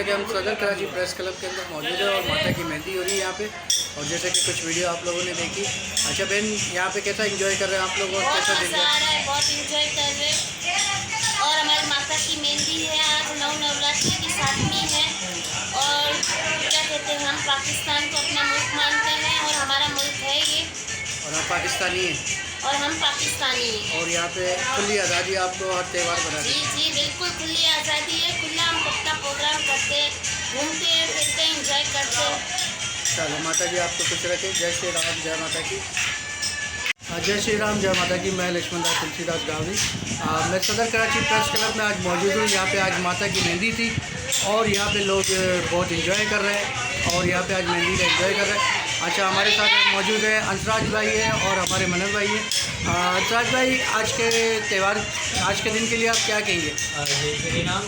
कि हम सदर कराची प्रेस क्लब के अंदर मौजूद है और माता की मेहंदी हो रही है यहाँ पे। और जैसे कि कुछ वीडियो आप लोगों ने देखी। अच्छा बहन, यहाँ पे कैसा एंजॉय कर रहे हैं आप लोग और कैसा दिन आ रहा है? बहुत एंजॉय कर रहे हैं। और हमारी माता की मेहंदी है, आज नवरात्रि की 7वीं है। और क्या कहते हैं, हम पाकिस्तान को अपना मुल्क मानते हैं और हमारा मुल्क है ये। और हम पाकिस्तानी हैं। और हम पाकिस्तानी हैं। और यहाँ पे खुली आज़ादी आपको हर त्यौहार बना जी जी बिल्कुल खुली आज़ादी है। खुला हम अपना प्रोग्राम करते, घूमते फिरते, एंजॉय करते। चलो माता जी आपको खुश रखें। जय श्री राम, जय माता की। जय श्री राम, जय माता की। मैं लक्ष्मण दास तुलसीदास गावरी। मैं सदर कराची प्रेस क्लब में आज मौजूद हूँ। यहाँ पे आज माता की मेहंदी थी और यहाँ पे लोग बहुत इंजॉय कर रहे हैं और यहाँ पे आज मेहंदी का इंजॉय कर रहे हैं। अच्छा, हमारे साथ मौजूद है अंसराज भाई है और हमारे मनन भाई हैं। अंसराज भाई, आज के त्यौहार, आज के दिन के लिए आप क्या कहेंगे? जय श्री राम।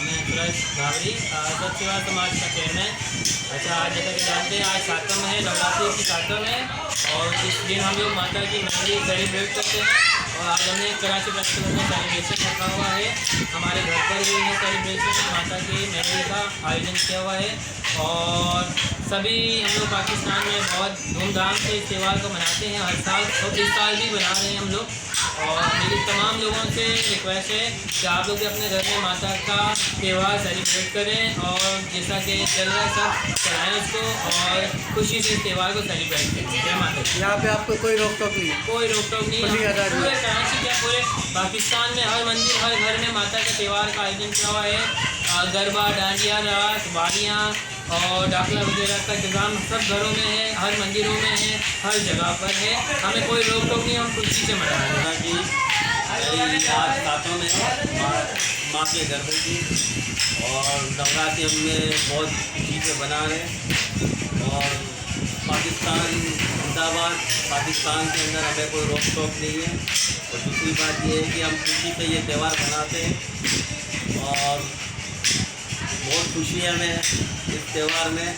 मैं अंसराज गावरी, स्वच्छ सेवा समाज का चेयरमैन। अच्छा, आज जैसा कि जानते हैं, आज 7वां है, नवरात्रि की 7वां है और इस दिन हम लोग माता की मेहंदी सेलिब्रेट करते हैं। और आज हमने कराची प्रेस क्लब में सेलिब्रेशन रखा हुआ है। हमारे घर पर भी ये सेलिब्रेशन माता की मेहंदी का आयोजन किया हुआ है। और सभी हम लोग पाकिस्तान में बहुत धूमधाम से इस त्यौहार को मनाते हैं हर साल, और इस साल भी मना रहे हैं हम लोग। और मेरी तमाम लोगों से रिक्वेस्ट है कि आप लोग भी अपने घर में माता का त्यौहार सेलिब्रेट करें और जैसा कि चल रहा है सब चलाएँ उसको और खुशी से इस त्यौहार को सेलिब्रेट करें। जय माता। यहाँ पे आपको कोई रोक टोक नहीं? कोई रोक टोक नहीं। पूरे कराची क्या पूरे पाकिस्तान में हर मंदिर, हर घर में माता के त्यौहार का आयोजन किया हुआ है। गरबा, डांडिया, रास, बाड़ियाँ और डाकला वगैरह का इंतजाम सब घरों में है, हर मंदिरों में है, हर जगह पर है। हमें कोई रोक टोक नहीं, हम खुशी से मना रहे हैं कि आज 7वां में माँ के घर पर थी और नवरात्रि में बहुत खुशी से बना रहे हैं। और पाकिस्तान जिंदाबाद, पाकिस्तान के अंदर हमें कोई रोक टोक नहीं है। और दूसरी बात यह है कि हम खुशी से ये त्यौहार मनाते हैं और बहुत खुशी है हमें इस त्यौहार में।